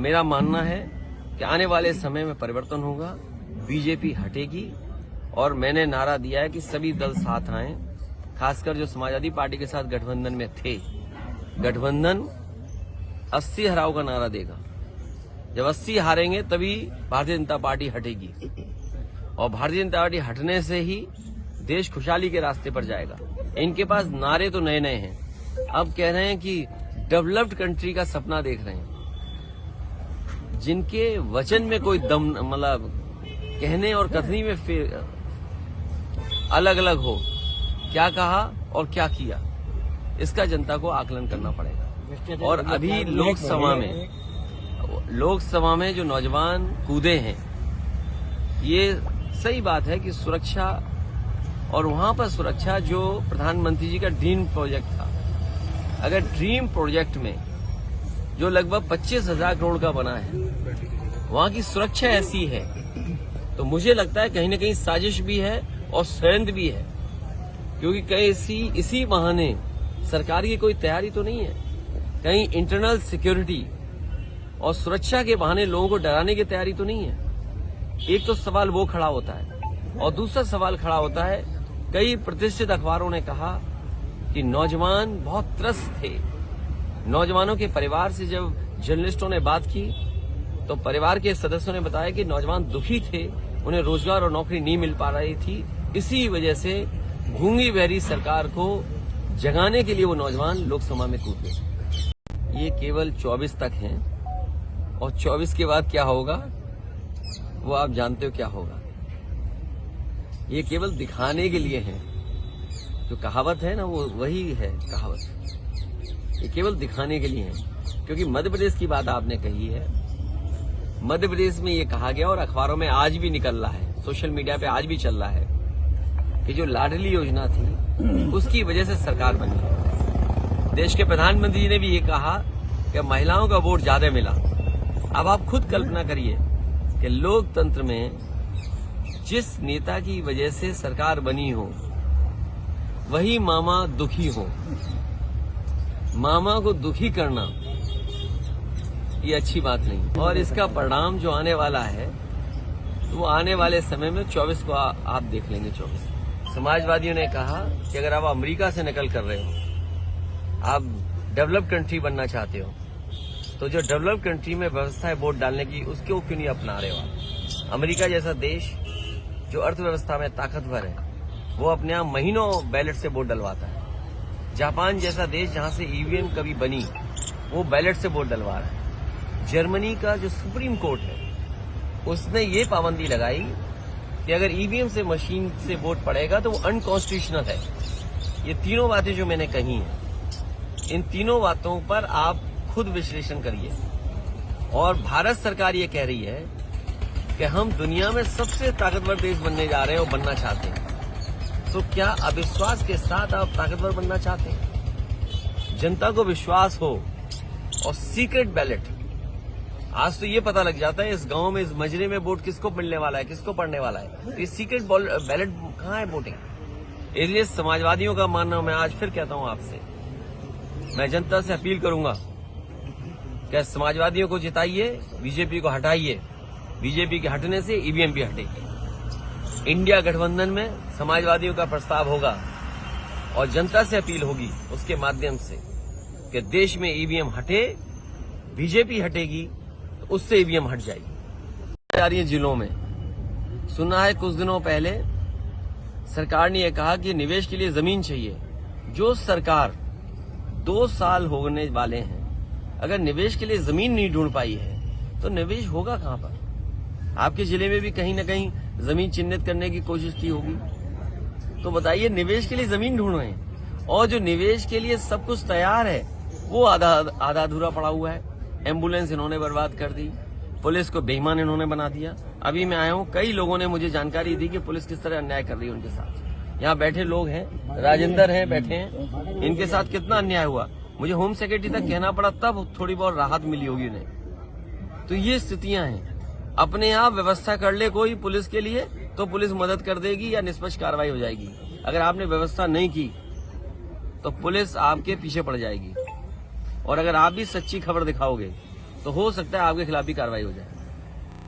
मेरा मानना है कि आने वाले समय में परिवर्तन होगा, बीजेपी हटेगी और मैंने नारा दिया है कि सभी दल साथ आएं, खासकर जो समाजवादी पार्टी के साथ गठबंधन में थे। गठबंधन 80 हराव का नारा देगा। जब 80 हारेंगे तभी भारतीय जनता पार्टी हटेगी और भारतीय जनता पार्टी हटने से ही देश खुशहाली के रास्ते पर जाएगा। इनके पास नारे तो नए नए हैं, अब कह रहे हैं कि डेवलप्ड कंट्री का सपना देख रहे हैं। जिनके वचन में कोई दम, मतलब कहने और कथनी में फिर अलग अलग हो, क्या कहा और क्या किया, इसका जनता को आकलन करना पड़ेगा। और अभी लोकसभा में जो नौजवान कूदे हैं, ये सही बात है कि सुरक्षा, और वहां पर सुरक्षा जो प्रधानमंत्री जी का ड्रीम प्रोजेक्ट था, अगर ड्रीम प्रोजेक्ट में जो लगभग 25,000 करोड़ का बना है, वहां की सुरक्षा ऐसी है, तो मुझे लगता है कहीं न कहीं साजिश भी है और षड्यंत्र भी है, क्योंकि कहीं इसी बहाने सरकार की कोई तैयारी तो नहीं है, कहीं इंटरनल सिक्योरिटी और सुरक्षा के बहाने लोगों को डराने की तैयारी तो नहीं है। एक तो सवाल वो खड़ा होता है और दूसरा सवाल खड़ा होता है, कई प्रतिष्ठित अखबारों ने कहा कि नौजवान बहुत त्रस्त थे। नौजवानों के परिवार से जब जर्नलिस्टों ने बात की तो परिवार के सदस्यों ने बताया कि नौजवान दुखी थे, उन्हें रोजगार और नौकरी नहीं मिल पा रही थी। इसी वजह से गूंगी बहरी सरकार को जगाने के लिए वो नौजवान लोकसभा में कूदे। ये केवल 24 तक हैं और 24 के बाद क्या होगा वो आप जानते हो क्या होगा। ये केवल दिखाने के लिए है, जो कहावत है ना, वो वही है कहावत। ये केवल दिखाने के लिए है, क्योंकि मध्य प्रदेश की बात आपने कही है। मध्य प्रदेश में ये कहा गया और अखबारों में आज भी निकल रहा है, सोशल मीडिया पे आज भी चल रहा है कि जो लाडली योजना थी उसकी वजह से सरकार बनी। देश के प्रधानमंत्री जी ने भी ये कहा कि महिलाओं का वोट ज्यादा मिला। अब आप खुद कल्पना करिए कि लोकतंत्र में जिस नेता की वजह से सरकार बनी हो, वही मामा दुखी हो, मामा को दुखी करना ये अच्छी बात नहीं। और इसका परिणाम जो आने वाला है, तो वो आने वाले समय में 24 को आप देख लेंगे। 24 समाजवादियों ने कहा कि अगर आप अमेरिका से नकल कर रहे हो, आप डेवलप्ड कंट्री बनना चाहते हो, तो जो डेवलप्ड कंट्री में व्यवस्था है वोट डालने की, उसको क्यों नहीं अपना रहे हो आप? अमेरिका जैसा देश जो अर्थव्यवस्था में ताकतवर है, वो अपने आप महीनों बैलेट से वोट डलवाता है। जापान जैसा देश जहां से ईवीएम कभी बनी, वो बैलेट से वोट डलवा रहा है। जर्मनी का जो सुप्रीम कोर्ट है, उसने ये पाबंदी लगाई कि अगर ईवीएम से मशीन से वोट पड़ेगा तो वो अनकॉन्स्टिट्यूशनल है। ये तीनों बातें जो मैंने कही हैं, इन तीनों बातों पर आप खुद विश्लेषण करिए। और भारत सरकार ये कह रही है कि हम दुनिया में सबसे ताकतवर देश बनने जा रहे हैं और बनना चाहते हैं। तो क्या अविश्वास के साथ आप ताकतवर बनना चाहते हैं? जनता को विश्वास हो और सीक्रेट बैलेट, आज तो ये पता लग जाता है इस गांव में, इस मजरे में वोट किसको मिलने वाला है, किसको पड़ने वाला है। तो ये सीक्रेट बैलेट कहाँ है वोटिंग? इसलिए समाजवादियों का मानना, मैं आज फिर कहता हूं आपसे, मैं जनता से अपील करूंगा कि समाजवादियों को जिताइए, बीजेपी को हटाइए। बीजेपी के हटने से ईवीएम भी हटेगी। इंडिया गठबंधन में समाजवादियों का प्रस्ताव होगा और जनता से अपील होगी उसके माध्यम से कि देश में ईवीएम हटे, बीजेपी हटेगी तो उससे ईवीएम हट जाएगी। जा रही है जिलों में, सुना है कुछ दिनों पहले सरकार ने यह कहा कि निवेश के लिए जमीन चाहिए। जो सरकार 2 साल होने वाले हैं, अगर निवेश के लिए जमीन नहीं ढूंढ पाई है तो निवेश होगा कहां पर? आपके जिले में भी कहीं न कहीं जमीन चिन्हित करने की कोशिश की होगी। तो बताइए, निवेश के लिए जमीन ढूंढ रहे हैं और जो निवेश के लिए सब कुछ तैयार है वो आधा अधूरा पड़ा हुआ है। एम्बुलेंस इन्होंने बर्बाद कर दी, पुलिस को बेईमान इन्होंने बना दिया। अभी मैं आया हूं, कई लोगों ने मुझे जानकारी दी कि पुलिस किस तरह अन्याय कर रही है उनके साथ। यहाँ बैठे लोग हैं, राजेंद्र हैं, बैठे हैं, इनके साथ कितना अन्याय हुआ। मुझे होम सेक्रेटरी तक कहना पड़ा, तब थोड़ी बहुत राहत मिली होगी उन्हें। तो ये स्थितियां हैं। अपने आप व्यवस्था कर ले कोई पुलिस के लिए तो पुलिस मदद कर देगी या निष्पक्ष कार्रवाई हो जाएगी। अगर आपने व्यवस्था नहीं की तो पुलिस आपके पीछे पड़ जाएगी। और अगर आप भी सच्ची खबर दिखाओगे तो हो सकता है आपके खिलाफ भी कार्रवाई हो जाए।